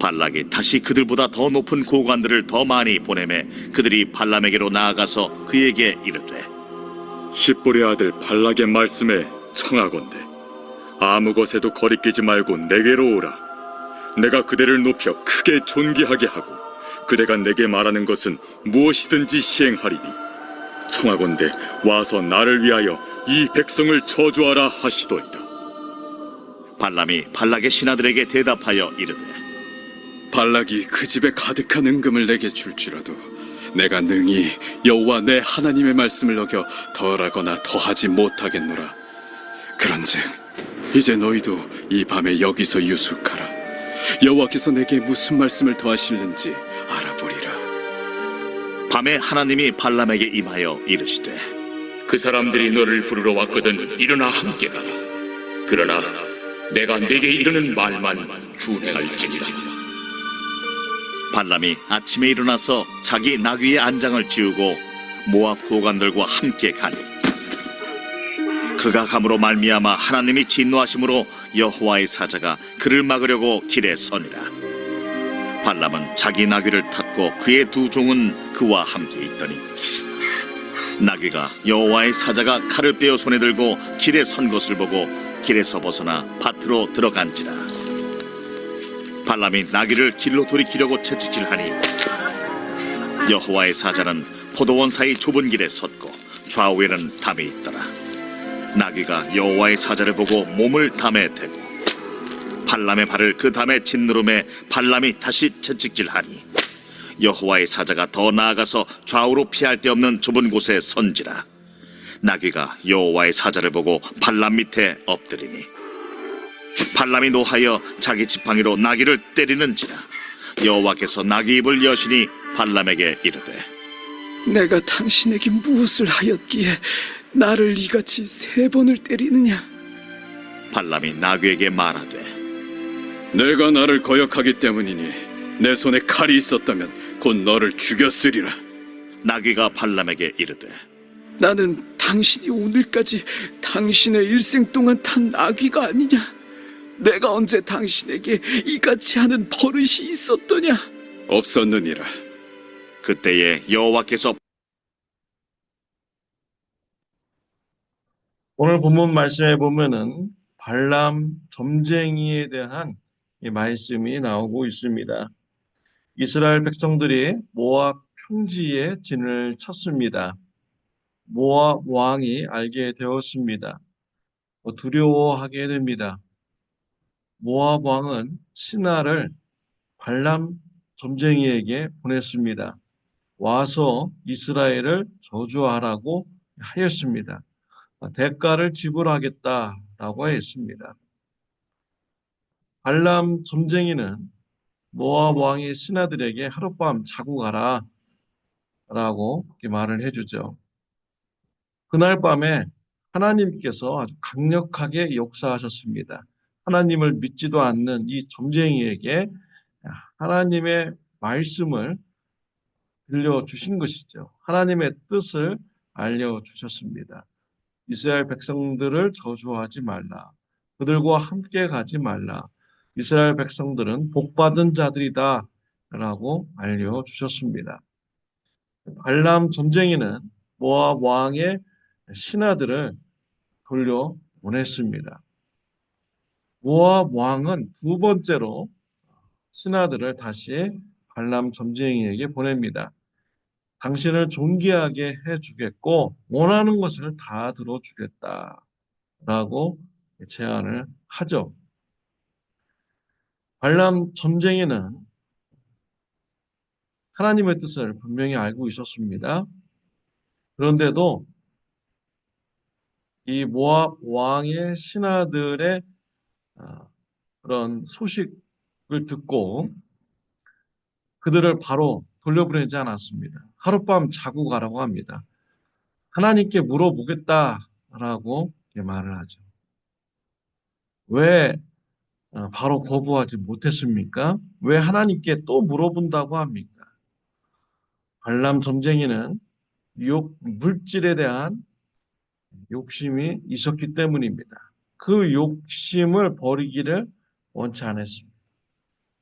발락이 다시 그들보다 더 높은 고관들을 더 많이 보내매 그들이 발람에게로 나아가서 그에게 이르되 십볼의 아들 발락의 말씀에 청하건대 아무 것에도 거리끼지 말고 내게로 오라. 내가 그대를 높여 크게 존귀하게 하고 그대가 내게 말하는 것은 무엇이든지 시행하리니 청하건대 와서 나를 위하여 이 백성을 저주하라 하시도이다. 발람이 발락의 신하들에게 대답하여 이르되 발락이 그 집에 가득한 은금을 내게 줄지라도 내가 능히 여호와 내 하나님의 말씀을 어겨 덜하거나 더하지 못하겠노라. 그런즉 이제 너희도 이 밤에 여기서 유숙하라. 여호와께서 내게 무슨 말씀을 더하실는지 알아보리라. 밤에 하나님이 발람에게 임하여 이르시되 그 사람들이 너를 부르러 왔거든 일어나 함께 가라. 그러나 내가 네게 이르는 말만 준행할지니라. 발람이 아침에 일어나서 자기 나귀의 안장을 지우고 모압 고관들과 함께 가니 그가 감으로 말미암아 하나님이 진노하심으로 여호와의 사자가 그를 막으려고 길에 서니라. 발람은 자기 나귀를 탔고 그의 두 종은 그와 함께 있더니 나귀가 여호와의 사자가 칼을 빼어 손에 들고 길에 선 것을 보고 길에서 벗어나 밭으로 들어간지라. 발람이 나귀를 길로 돌이키려고 채찍질하니 여호와의 사자는 포도원 사이 좁은 길에 섰고 좌우에는 담이 있더라. 나귀가 여호와의 사자를 보고 몸을 담에 대고 발람의 발을 그 담에 짓누름에 발람이 다시 채찍질하니 여호와의 사자가 더 나아가서 좌우로 피할 데 없는 좁은 곳에 선지라. 나귀가 여호와의 사자를 보고 발람 밑에 엎드리니 발람이 노하여 자기 지팡이로 나귀를 때리는지라. 여호와께서 나귀 입을 여시니 발람에게 이르되 내가 당신에게 무엇을 하였기에 나를 이같이 3번을 때리느냐? 발람이 나귀에게 말하되 내가 나를 거역하기 때문이니 내 손에 칼이 있었다면 곧 너를 죽였으리라. 나귀가 발람에게 이르되 나는 당신이 오늘까지 당신의 일생 동안 탄 나귀가 아니냐? 내가 언제 당신에게 이같이 하는 버릇이 있었더냐? 없었느니라. 그때에 여호와께서 오늘 본문 말씀에 보면은 발람 점쟁이에 대한 이 말씀이 나오고 있습니다. 이스라엘 백성들이 모압 평지에 진을 쳤습니다. 모압 왕이 알게 되었습니다. 두려워하게 됩니다. 모압 왕은 신하를 발람 점쟁이에게 보냈습니다. 와서 이스라엘을 저주하라고 하였습니다. 대가를 지불하겠다라고 했습니다. 발람 점쟁이는 모압 왕의 신하들에게 하룻밤 자고 가라 라고 말을 해주죠. 그날 밤에 하나님께서 아주 강력하게 역사하셨습니다. 하나님을 믿지도 않는 이 점쟁이에게 하나님의 말씀을 들려주신 것이죠. 하나님의 뜻을 알려주셨습니다. 이스라엘 백성들을 저주하지 말라. 그들과 함께 가지 말라. 이스라엘 백성들은 복받은 자들이다 라고 알려주셨습니다. 발람 점쟁이는 모압 왕의 신하들을 돌려보냈습니다. 모압 왕은 두 번째로 신하들을 다시 발람 점쟁이에게 보냅니다. 당신을 존귀하게 해주겠고 원하는 것을 다 들어주겠다라고 제안을 하죠. 발람 점쟁이는 하나님의 뜻을 분명히 알고 있었습니다. 그런데도 이 모압 왕의 신하들의 그런 소식을 듣고 그들을 바로 돌려보내지 않았습니다. 하룻밤 자고 가라고 합니다. 하나님께 물어보겠다라고 말을 하죠. 왜 바로 거부하지 못했습니까? 왜 하나님께 또 물어본다고 합니까? 발람 점쟁이는 물질에 대한 욕심이 있었기 때문입니다. 그 욕심을 버리기를 원치 않았습니다.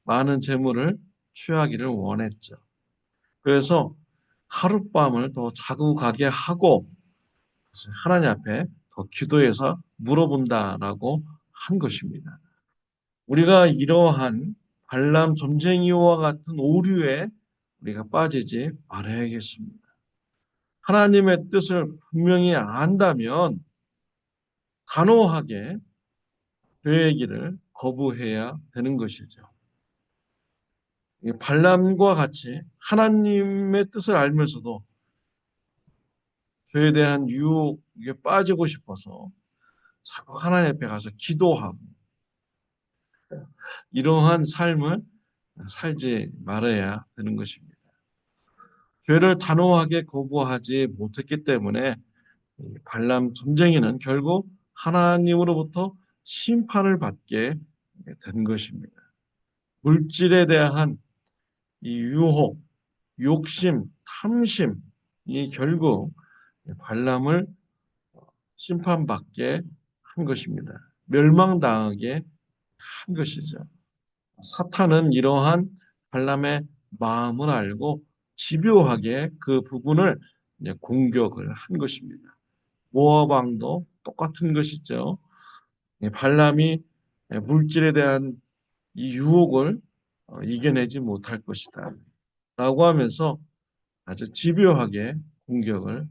많은 재물을 취하기를 원했죠. 그래서 하룻밤을 더 자고 가게 하고 하나님 앞에 더 기도해서 물어본다라고 한 것입니다. 우리가 이러한 발람 점쟁이와 같은 오류에 우리가 빠지지 말아야겠습니다. 하나님의 뜻을 분명히 안다면 단호하게 죄의 길을 거부해야 되는 것이죠. 발람과 같이 하나님의 뜻을 알면서도 죄에 대한 유혹에 빠지고 싶어서 자꾸 하나님 앞에 가서 기도하고 이러한 삶을 살지 말아야 되는 것입니다. 죄를 단호하게 거부하지 못했기 때문에 발람 점쟁이는 결국 하나님으로부터 심판을 받게 된 것입니다. 물질에 대한 이 유혹, 욕심, 탐심이 결국 발람을 심판받게 한 것입니다. 멸망당하게 한 것이죠. 사탄은 이러한 발람의 마음을 알고 집요하게 그 부분을 공격을 한 것입니다. 모압 왕도 똑같은 것이죠. 발람이 물질에 대한 이 유혹을 이겨내지 못할 것이다 라고 하면서 아주 집요하게 공격을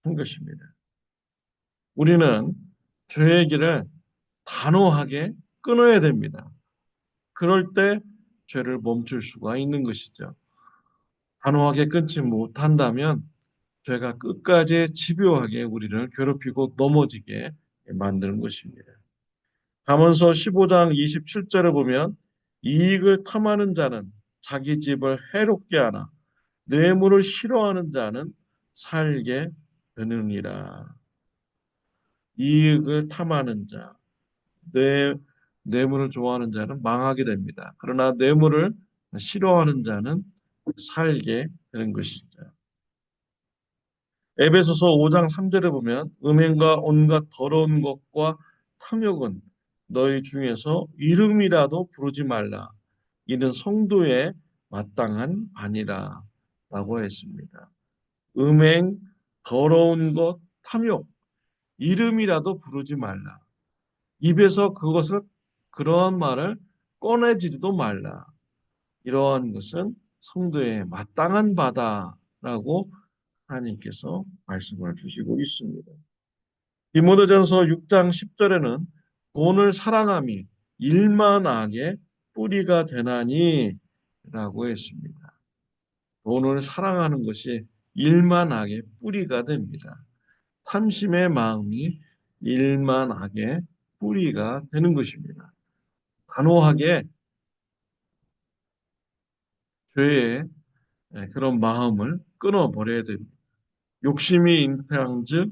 한 것입니다. 우리는 죄의 길을 단호하게 끊어야 됩니다. 그럴 때 죄를 멈출 수가 있는 것이죠. 단호하게 끊지 못한다면 죄가 끝까지 집요하게 우리를 괴롭히고 넘어지게 만드는 것입니다. 잠언서 15장 27절에 보면 이익을 탐하는 자는 자기 집을 해롭게 하나 뇌물을 싫어하는 자는 살게 되느니라. 이익을 탐하는 자, 뇌물을 좋아하는 자는 망하게 됩니다. 그러나 뇌물을 싫어하는 자는 살게 되는 것이죠. 에베소서 5장 3절에 보면 음행과 온갖 더러운 것과 탐욕은 너희 중에서 이름이라도 부르지 말라. 이는 성도의 마땅한 반이라 라고 했습니다. 음행, 더러운 것, 탐욕, 이름이라도 부르지 말라. 입에서 그러한 말을 꺼내지도 말라. 이러한 것은 성도의 마땅한 바다라고 하나님께서 말씀을 주시고 있습니다. 디모데전서 6장 10절에는 돈을 사랑함이 일만하게 뿌리가 되나니 라고 했습니다. 돈을 사랑하는 것이 일만하게 뿌리가 됩니다. 탐심의 마음이 일만하게 뿌리가 되는 것입니다. 단호하게 죄의 그런 마음을 끊어버려야 됩니다. 욕심이 잉태한즉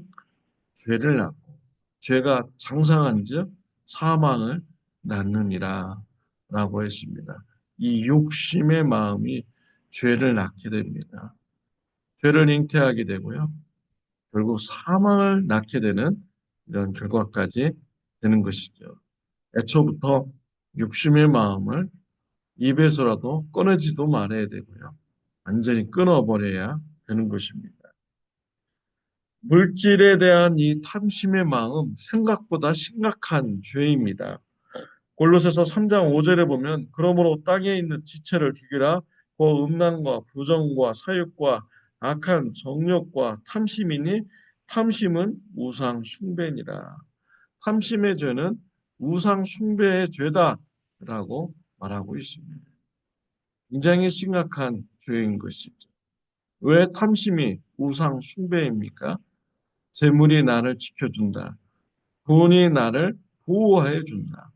죄를 낳고 죄가 장상한즉 사망을 낳느니라 라고 했습니다. 이 욕심의 마음이 죄를 낳게 됩니다. 죄를 잉태하게 되고요. 결국 사망을 낳게 되는 이런 결과까지 되는 것이죠. 애초부터 욕심의 마음을 입에서라도 꺼내지도 말아야 되고요. 완전히 끊어버려야 되는 것입니다. 물질에 대한 이 탐심의 마음 생각보다 심각한 죄입니다. 골로새서 3장 5절에 보면 그러므로 땅에 있는 지체를 죽이라 그 음란과 부정과 사욕과 악한 정욕과 탐심이니 탐심은 우상 숭배니라. 탐심의 죄는 우상 숭배의 죄다라고 말하고 있습니다. 굉장히 심각한 죄인 것이죠. 왜 탐심이 우상 숭배입니까? 재물이 나를 지켜준다. 돈이 나를 보호해 준다.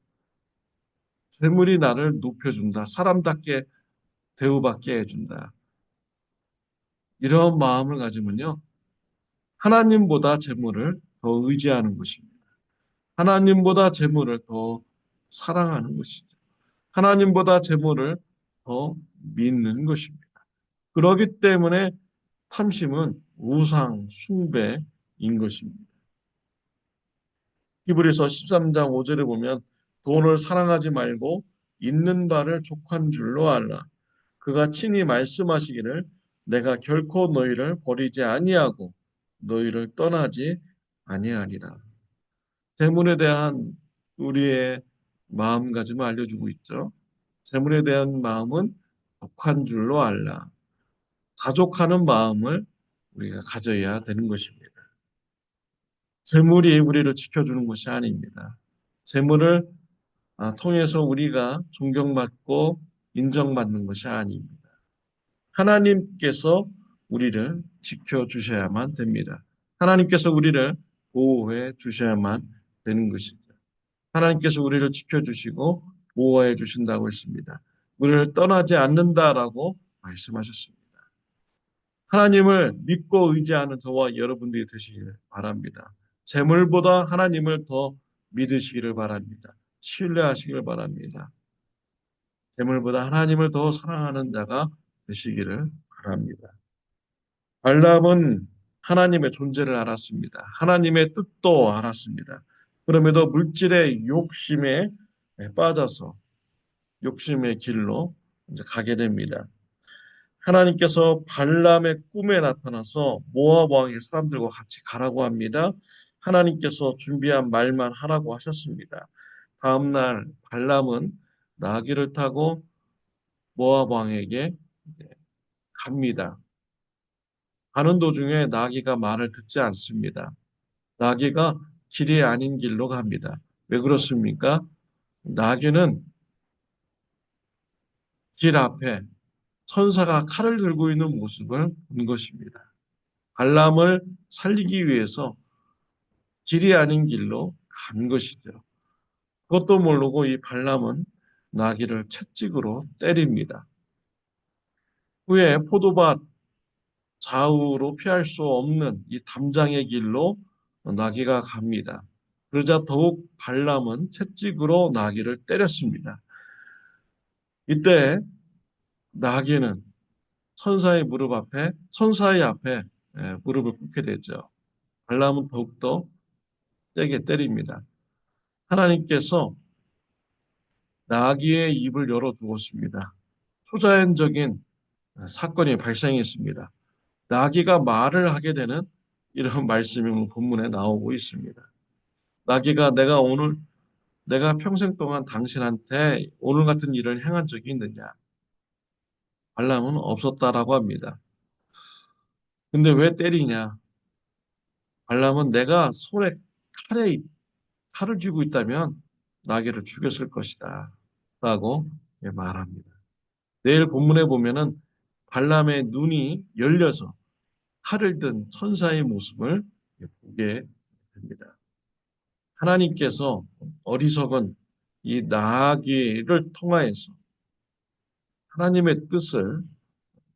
재물이 나를 높여준다. 사람답게 대우받게 해준다. 이런 마음을 가지면요. 하나님보다 재물을 더 의지하는 것입니다. 하나님보다 재물을 더 사랑하는 것이죠. 하나님보다 재물을 더 믿는 것입니다. 그렇기 때문에 탐심은 우상 숭배인 것입니다. 히브리서 13장 5절에 보면 돈을 사랑하지 말고 있는 바를 족한 줄로 알라. 그가 친히 말씀하시기를 내가 결코 너희를 버리지 아니하고 너희를 떠나지 아니하리라. 재물에 대한 우리의 마음가짐을 알려주고 있죠. 재물에 대한 마음은 족한 줄로 알라. 가족하는 마음을 우리가 가져야 되는 것입니다. 재물이 우리를 지켜주는 것이 아닙니다. 재물을 통해서 우리가 존경받고 인정받는 것이 아닙니다. 하나님께서 우리를 지켜주셔야만 됩니다. 하나님께서 우리를 보호해 주셔야만 되는 것이죠. 하나님께서 우리를 지켜주시고 보호해 주신다고 했습니다. 우리를 떠나지 않는다라고 말씀하셨습니다. 하나님을 믿고 의지하는 저와 여러분들이 되시기를 바랍니다. 재물보다 하나님을 더 믿으시기를 바랍니다. 신뢰하시기를 바랍니다. 재물보다 하나님을 더 사랑하는 자가 되시기를 바랍니다. 발람은 하나님의 존재를 알았습니다. 하나님의 뜻도 알았습니다. 그럼에도 물질의 욕심에 빠져서 욕심의 길로 이제 가게 됩니다. 하나님께서 발람의 꿈에 나타나서 모압 왕의 사람들과 같이 가라고 합니다. 하나님께서 준비한 말만 하라고 하셨습니다. 다음 날 발람은 나귀를 타고 모압 왕에게 갑니다. 가는 도중에 나귀가 말을 듣지 않습니다. 나귀가 길이 아닌 길로 갑니다. 왜 그렇습니까? 나귀는 길 앞에 천사가 칼을 들고 있는 모습을 본 것입니다. 발람을 살리기 위해서 길이 아닌 길로 간 것이죠. 그것도 모르고 이 발람은 나귀를 채찍으로 때립니다. 후에 포도밭 좌우로 피할 수 없는 이 담장의 길로 나귀가 갑니다. 그러자 더욱 발람은 채찍으로 나귀를 때렸습니다. 이때 나귀는 천사의 앞에 무릎을 꿇게 되죠. 발람은 더욱더 세게 때립니다. 하나님께서 나귀의 입을 열어 주었습니다. 초자연적인 사건이 발생했습니다. 나귀가 말을 하게 되는 이런 말씀이 본문에 나오고 있습니다. 나귀가 내가 평생 동안 당신한테 오늘 같은 일을 행한 적이 있느냐? 발람은 없었다라고 합니다. 근데 왜 때리냐? 발람은 내가 손에 칼을 쥐고 있다면 나귀를 죽였을 것이다. 라고 말합니다. 내일 본문에 보면은 발람의 눈이 열려서 칼을 든 천사의 모습을 보게 됩니다. 하나님께서 어리석은 이 나귀를 통하여서 하나님의 뜻을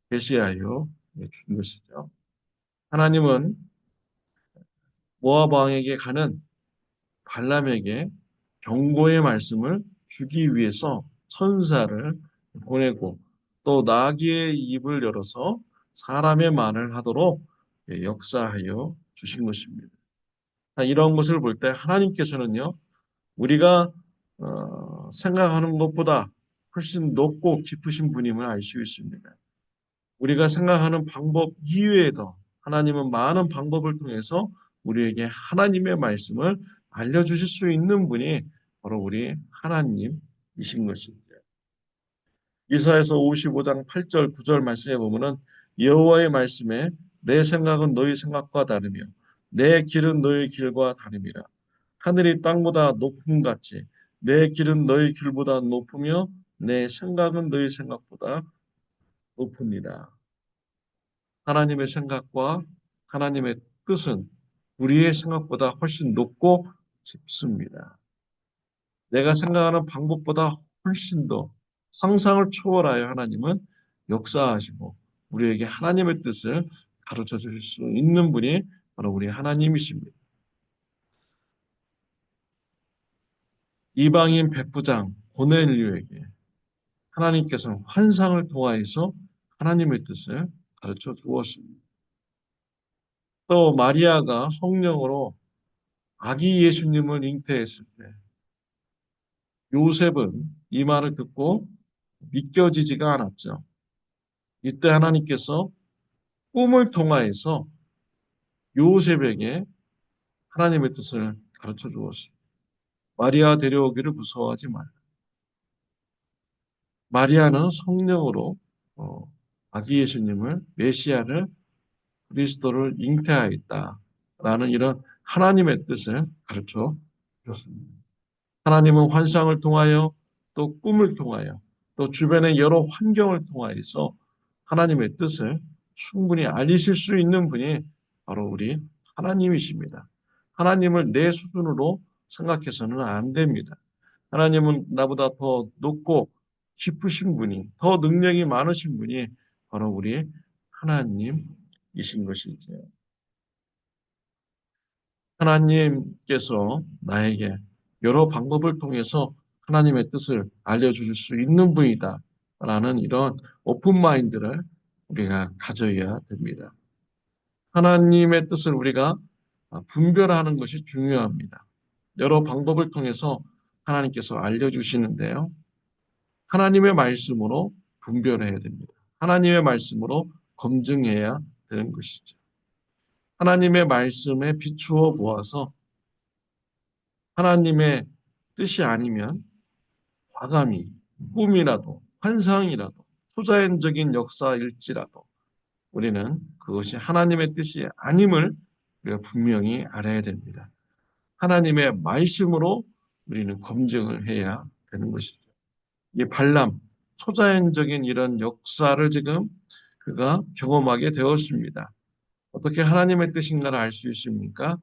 계시하여 준 것이죠. 하나님은 모압 왕에게 가는 발람에게 경고의 말씀을 주기 위해서 천사를 보내고 또 나귀의 입을 열어서 사람의 말을 하도록 역사하여 주신 것입니다. 이런 것을 볼 때 하나님께서는요, 우리가 생각하는 것보다 훨씬 높고 깊으신 분임을 알 수 있습니다. 우리가 생각하는 방법 이외에도 하나님은 많은 방법을 통해서 우리에게 하나님의 말씀을 알려주실 수 있는 분이 바로 우리 하나님이신 것입니다. 이사야서 55장 8절 9절 말씀에 보면은 여호와의 말씀에 내 생각은 너희 생각과 다르며 내 길은 너희 길과 다름이라. 하늘이 땅보다 높음 같이 내 길은 너희 길보다 높으며 내 생각은 너희 생각보다 높으니라. 하나님의 생각과 하나님의 뜻은 우리의 생각보다 훨씬 높고 깊습니다. 내가 생각하는 방법보다 훨씬 더 상상을 초월하여 하나님은 역사하시고 우리에게 하나님의 뜻을 가르쳐 주실 수 있는 분이 바로 우리 하나님이십니다. 이방인 백부장 고넬료에게 하나님께서는 환상을 통하여서 하나님의 뜻을 가르쳐 주었습니다. 또 마리아가 성령으로 아기 예수님을 잉태했을 때 요셉은 이 말을 듣고 믿겨지지가 않았죠. 이때 하나님께서 꿈을 통하여서 요셉에게 하나님의 뜻을 가르쳐 주었습니다. 마리아 데려오기를 무서워하지 말라. 마리아는 성령으로 아기 예수님을 메시아를 그리스도를 잉태하였다라는 이런 하나님의 뜻을 가르쳐 줬습니다. 하나님은 환상을 통하여 또 꿈을 통하여 또 주변의 여러 환경을 통하여서 하나님의 뜻을 충분히 알리실 수 있는 분이 바로 우리 하나님이십니다. 하나님을 내 수준으로 생각해서는 안 됩니다. 하나님은 나보다 더 높고 깊으신 분이, 더 능력이 많으신 분이 바로 우리 하나님이신 것이죠. 하나님께서 나에게 여러 방법을 통해서 하나님의 뜻을 알려주실 수 있는 분이다 라는 이런 오픈 마인드를 우리가 가져야 됩니다. 하나님의 뜻을 우리가 분별하는 것이 중요합니다. 여러 방법을 통해서 하나님께서 알려주시는데요. 하나님의 말씀으로 분별해야 됩니다. 하나님의 말씀으로 검증해야 되는 것이죠. 하나님의 말씀에 비추어 보아서 하나님의 뜻이 아니면 과감히 꿈이라도 환상이라도 초자연적인 역사일지라도 우리는 그것이 하나님의 뜻이 아님을 우리가 분명히 알아야 됩니다. 하나님의 말씀으로 우리는 검증을 해야 되는 것이죠. 이 발람, 초자연적인 이런 역사를 지금 그가 경험하게 되었습니다. 어떻게 하나님의 뜻인가를 알 수 있습니까?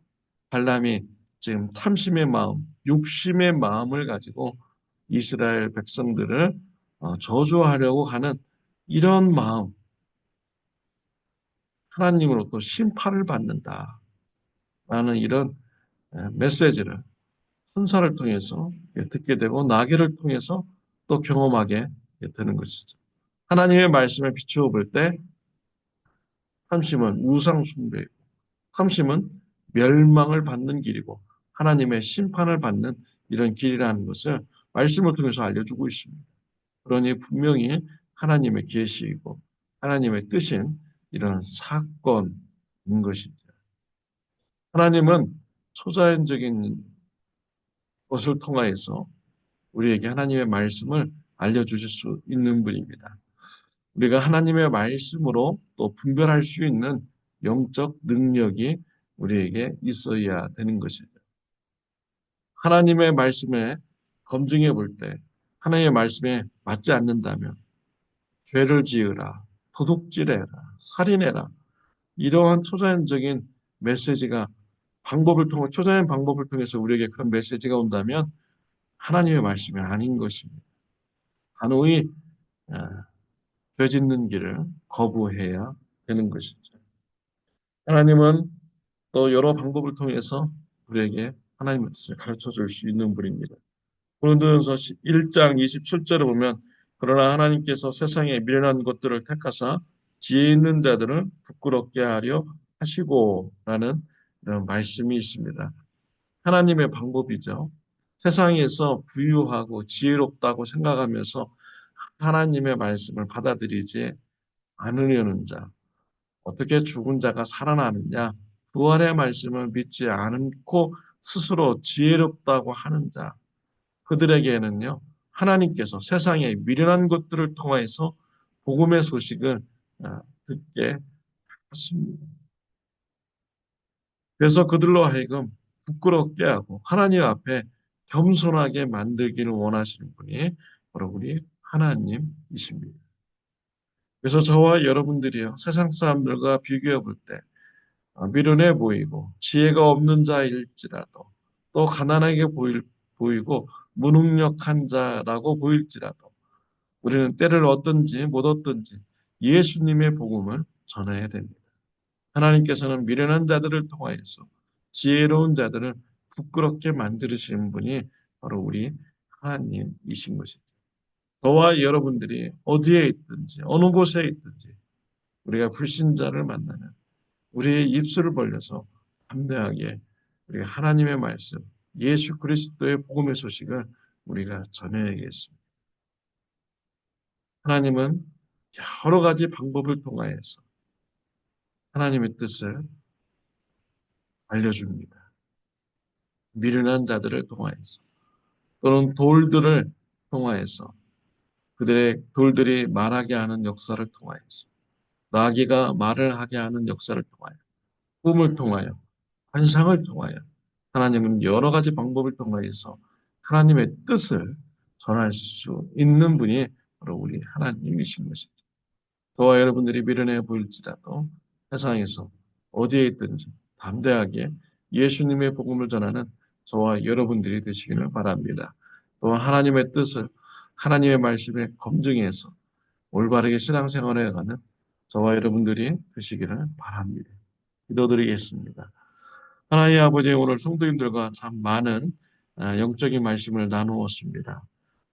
발람이 지금 탐심의 마음, 욕심의 마음을 가지고 이스라엘 백성들을 저주하려고 하는 이런 마음, 하나님으로부터 심판을 받는다라는 이런 메시지를 천사를 통해서 듣게 되고 나귀를 통해서 또 경험하게 되는 것이죠. 하나님의 말씀에 비추어 볼 때 탐심은 우상 숭배이고 탐심은 멸망을 받는 길이고 하나님의 심판을 받는 이런 길이라는 것을 말씀을 통해서 알려주고 있습니다. 그러니 분명히 하나님의 계시이고 하나님의 뜻인 이런 사건인 것이죠. 하나님은 초자연적인 것을 통하여서 우리에게 하나님의 말씀을 알려주실 수 있는 분입니다. 우리가 하나님의 말씀으로 또 분별할 수 있는 영적 능력이 우리에게 있어야 되는 것이죠. 하나님의 말씀에 검증해 볼 때 하나님의 말씀에 맞지 않는다면 죄를 지으라, 도둑질해라, 살인해라 이러한 초자연적인 메시지가 초자연 방법을 통해서 우리에게 그런 메시지가 온다면 하나님의 말씀이 아닌 것입니다. 단호히 죄 짓는 길을 거부해야 되는 것이죠. 하나님은 또 여러 방법을 통해서 우리에게 하나님의 뜻을 가르쳐 줄 수 있는 분입니다. 고린도전서 1장 27절에 보면 그러나 하나님께서 세상에 미련한 것들을 택하사 지혜 있는 자들을 부끄럽게 하려 하시고라는 이런 말씀이 있습니다. 하나님의 방법이죠. 세상에서 부유하고 지혜롭다고 생각하면서 하나님의 말씀을 받아들이지 않으려는 자, 어떻게 죽은 자가 살아나느냐, 부활의 말씀을 믿지 않고 스스로 지혜롭다고 하는 자, 그들에게는요, 하나님께서 세상의 미련한 것들을 통해서 복음의 소식을 듣게 하십니다. 그래서 그들로 하여금 부끄럽게 하고 하나님 앞에 겸손하게 만들기를 원하시는 분이 바로 우리 하나님이십니다. 그래서 저와 여러분들이요, 세상 사람들과 비교해 볼 때 미련해 보이고 지혜가 없는 자일지라도 또 가난하게 보이고 무능력한 자라고 보일지라도 우리는 때를 얻든지 못 얻든지 예수님의 복음을 전해야 됩니다. 하나님께서는 미련한 자들을 통하여서 지혜로운 자들을 부끄럽게 만드시는 분이 바로 우리 하나님이신 것이죠. 저와 여러분들이 어디에 있든지 어느 곳에 있든지 우리가 불신자를 만나면 우리의 입술을 벌려서 담대하게 우리가 하나님의 말씀, 예수 그리스도의 복음의 소식을 우리가 전해야겠습니다. 하나님은 여러 가지 방법을 통하여서 하나님의 뜻을 알려줍니다. 미련한 자들을 통하여서 또는 돌들을 통하여서 그들의 돌들이 말하게 하는 역사를 통하여서 나귀가 말을 하게 하는 역사를 통하여 꿈을 통하여 환상을 통하여 하나님은 여러 가지 방법을 통하여서 하나님의 뜻을 전할 수 있는 분이 바로 우리 하나님이신 것이죠. 저와 여러분들이 미련해 보일지라도 세상에서 어디에 있든지 담대하게 예수님의 복음을 전하는 저와 여러분들이 되시기를 바랍니다. 또한 하나님의 뜻을 하나님의 말씀에 검증해서 올바르게 신앙생활을 해가는 저와 여러분들이 되시기를 바랍니다. 기도드리겠습니다. 하나님 아버지, 오늘 성도님들과 참 많은 영적인 말씀을 나누었습니다.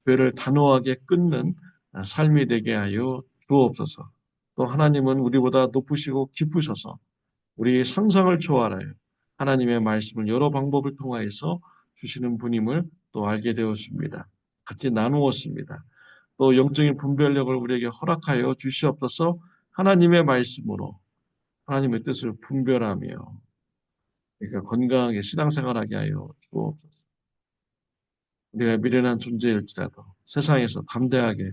죄를 단호하게 끊는 삶이 되게 하여 주옵소서. 또 하나님은 우리보다 높으시고 깊으셔서 우리 상상을 초월하여 하나님의 말씀을 여러 방법을 통하여서 주시는 분임을 또 알게 되었습니다. 같이 나누었습니다. 또 영적인 분별력을 우리에게 허락하여 주시옵소서. 하나님의 말씀으로 하나님의 뜻을 분별하며 그러니까 건강하게 신앙생활하게 하여 주옵소서. 우리가 미련한 존재일지라도 세상에서 담대하게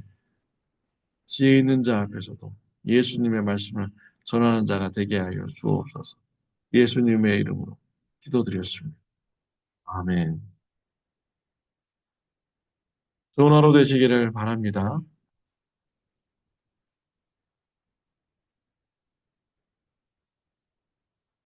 지혜 있는 자 앞에서도 예수님의 말씀을 전하는 자가 되게 하여 주옵소서. 예수님의 이름으로 기도드렸습니다. 아멘. 좋은 하루 되시기를 바랍니다.